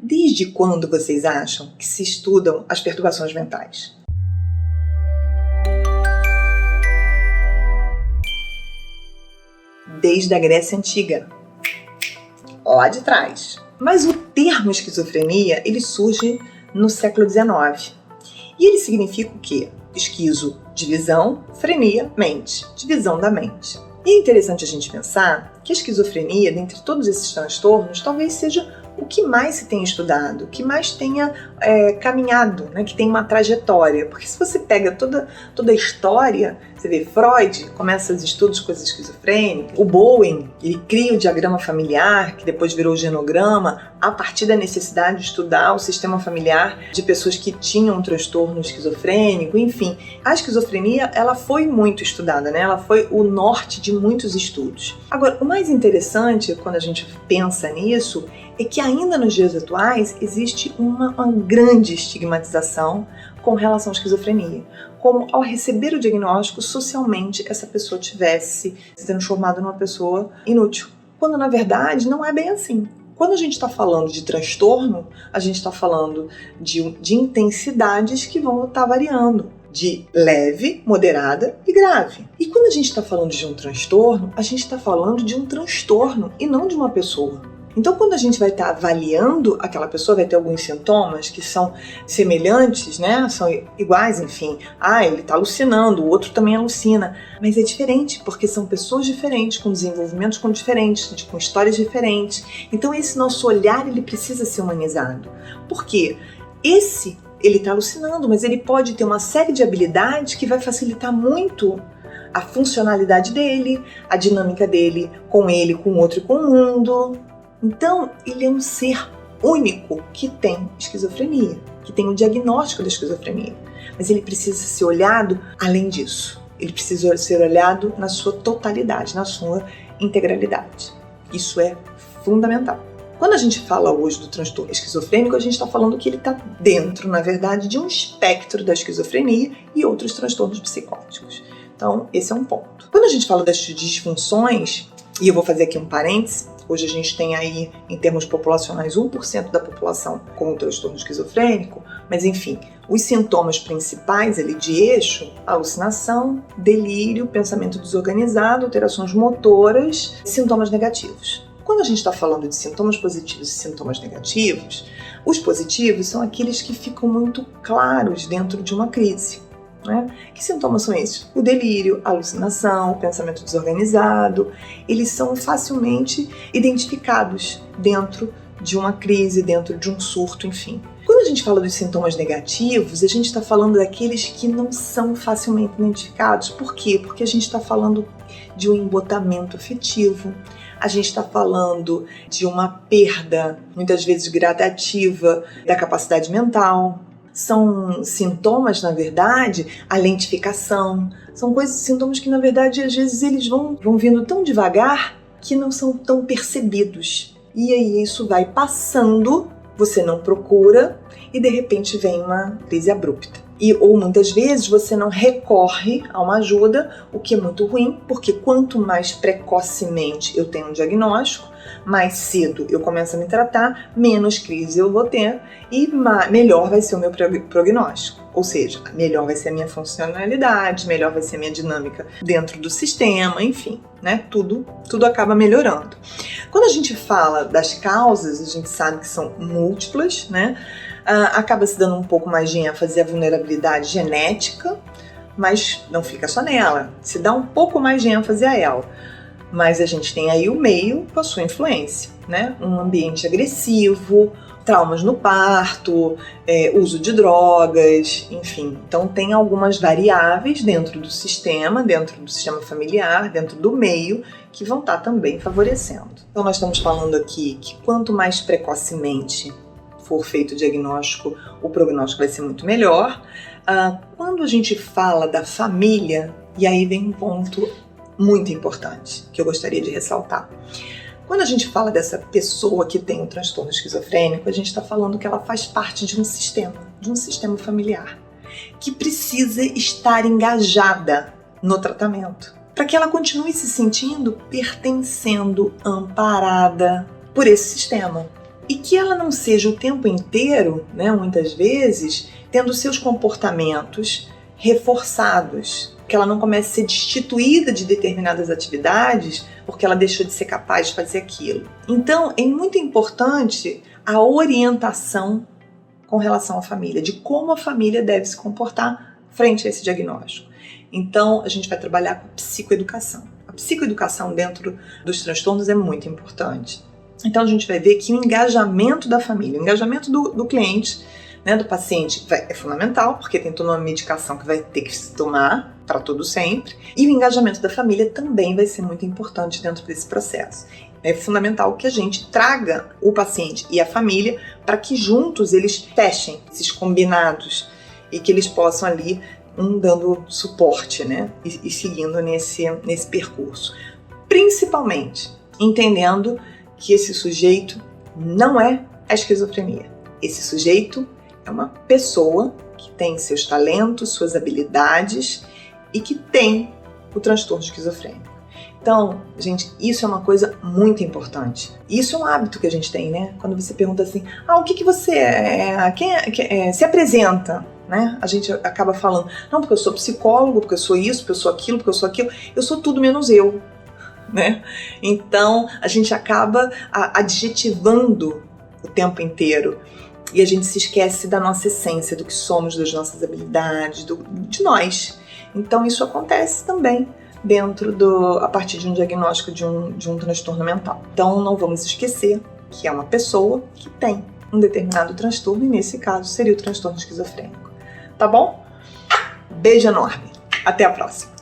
Desde quando vocês acham que se estudam as perturbações mentais? Desde a Grécia Antiga, lá de trás. Mas o termo esquizofrenia, ele surge no século XIX. E ele significa o quê? Esquizo, divisão, frenia, mente. Divisão da mente. E é interessante a gente pensar que a esquizofrenia, dentre todos esses transtornos, talvez seja o que mais se tem estudado, o que mais tenha caminhado, né, que tem uma trajetória. Porque se você pega toda a história, você vê Freud, começa os estudos com as esquizofrênicas, o Bowen, ele cria o diagrama familiar, que depois virou o genograma, a partir da necessidade de estudar o sistema familiar de pessoas que tinham um transtorno esquizofrênico, enfim. A esquizofrenia, ela foi muito estudada, né? Ela foi o norte de muitos estudos. Agora, o mais interessante, quando a gente pensa nisso, é que ainda nos dias atuais existe uma grande estigmatização com relação à esquizofrenia. Como ao receber o diagnóstico, socialmente essa pessoa tivesse se transformado numa pessoa inútil. Quando na verdade não é bem assim. Quando a gente está falando de transtorno, a gente está falando de intensidades que vão estar variando. De leve, moderada e grave. E quando a gente está falando de um transtorno, a gente está falando de um transtorno e não de uma pessoa. Então, quando a gente vai estar avaliando aquela pessoa, vai ter alguns sintomas que são semelhantes, né? São iguais, enfim. Ele está alucinando, o outro também alucina. Mas é diferente, porque são pessoas diferentes, com desenvolvimentos diferentes, com histórias diferentes. Então, esse nosso olhar, ele precisa ser humanizado. Por quê? Ele está alucinando, mas ele pode ter uma série de habilidades que vai facilitar muito a funcionalidade dele, a dinâmica dele, com o outro e com o mundo. Então, ele é um ser único que tem esquizofrenia, que tem o diagnóstico da esquizofrenia. Mas ele precisa ser olhado além disso. Ele precisa ser olhado na sua totalidade, na sua integralidade. Isso é fundamental. Quando a gente fala hoje do transtorno esquizofrênico, a gente está falando que ele está dentro, na verdade, de um espectro da esquizofrenia e outros transtornos psicóticos. Então, esse é um ponto. Quando a gente fala das disfunções, e eu vou fazer aqui um parêntese, hoje a gente tem aí, em termos populacionais, 1% da população com o transtorno esquizofrênico, mas enfim, os sintomas principais ali de eixo, alucinação, delírio, pensamento desorganizado, alterações motoras, sintomas negativos. Quando a gente está falando de sintomas positivos e sintomas negativos, os positivos são aqueles que ficam muito claros dentro de uma crise. Né? Que sintomas são esses? O delírio, a alucinação, o pensamento desorganizado, eles são facilmente identificados dentro de uma crise, dentro de um surto, enfim. Quando a gente fala dos sintomas negativos, a gente está falando daqueles que não são facilmente identificados. Por quê? Porque a gente está falando de um embotamento afetivo, a gente está falando de uma perda, muitas vezes gradativa, da capacidade mental. São sintomas, na verdade, a lentificação. São sintomas que, na verdade, às vezes eles vão vindo tão devagar que não são tão percebidos. E aí isso vai passando, você não procura e de repente vem uma crise abrupta. Ou muitas vezes você não recorre a uma ajuda, o que é muito ruim, porque quanto mais precocemente eu tenho um diagnóstico, mais cedo eu começo a me tratar, menos crise eu vou ter e melhor vai ser o meu prognóstico. Ou seja, melhor vai ser a minha funcionalidade, melhor vai ser a minha dinâmica dentro do sistema, enfim, né? Tudo acaba melhorando. Quando a gente fala das causas, a gente sabe que são múltiplas, né? Acaba se dando um pouco mais de ênfase à vulnerabilidade genética, mas não fica só nela, se dá um pouco mais de ênfase a ela. Mas a gente tem aí o meio com a sua influência, né? Um ambiente agressivo, traumas no parto, uso de drogas, enfim. Então tem algumas variáveis dentro do sistema familiar, dentro do meio, que vão estar também favorecendo. Então nós estamos falando aqui que quanto mais precocemente for feito o diagnóstico, o prognóstico vai ser muito melhor. Quando a gente fala da família, e aí vem um ponto muito importante que eu gostaria de ressaltar. Quando a gente fala dessa pessoa que tem um transtorno esquizofrênico, a gente está falando que ela faz parte de um sistema familiar, que precisa estar engajada no tratamento, para que ela continue se sentindo pertencendo, amparada por esse sistema. e que ela não seja o tempo inteiro, né, muitas vezes, tendo seus comportamentos reforçados, que ela não comece a ser destituída de determinadas atividades porque ela deixou de ser capaz de fazer aquilo. Então, é muito importante a orientação com relação à família, de como a família deve se comportar frente a esse diagnóstico. Então, a gente vai trabalhar com a psicoeducação. A psicoeducação dentro dos transtornos é muito importante. Então, a gente vai ver que o engajamento da família, o engajamento do cliente, né, do paciente, é fundamental, porque tem toda uma medicação que vai ter que se tomar para todo sempre. E o engajamento da família também vai ser muito importante dentro desse processo. É fundamental que a gente traga o paciente e a família para que juntos eles fechem esses combinados e que eles possam ali dando suporte, né, e seguindo nesse percurso. Principalmente entendendo que esse sujeito não é a esquizofrenia. Esse sujeito é uma pessoa que tem seus talentos, suas habilidades e que tem o transtorno esquizofrênico. Então, gente, isso é uma coisa muito importante. Isso é um hábito que a gente tem, né? Quando você pergunta assim, o que você é? Quem se apresenta? Né? A gente acaba falando, não, porque eu sou psicólogo, porque eu sou isso, porque eu sou aquilo, porque eu sou aquilo. Eu sou tudo menos eu. Né? Então, a gente acaba adjetivando o tempo inteiro e a gente se esquece da nossa essência, do que somos, das nossas habilidades, de nós. Então, isso acontece também a partir de um diagnóstico de um transtorno mental. Então, não vamos esquecer que é uma pessoa que tem um determinado transtorno e, nesse caso, seria o transtorno esquizofrênico. Tá bom? Beijo enorme. Até a próxima.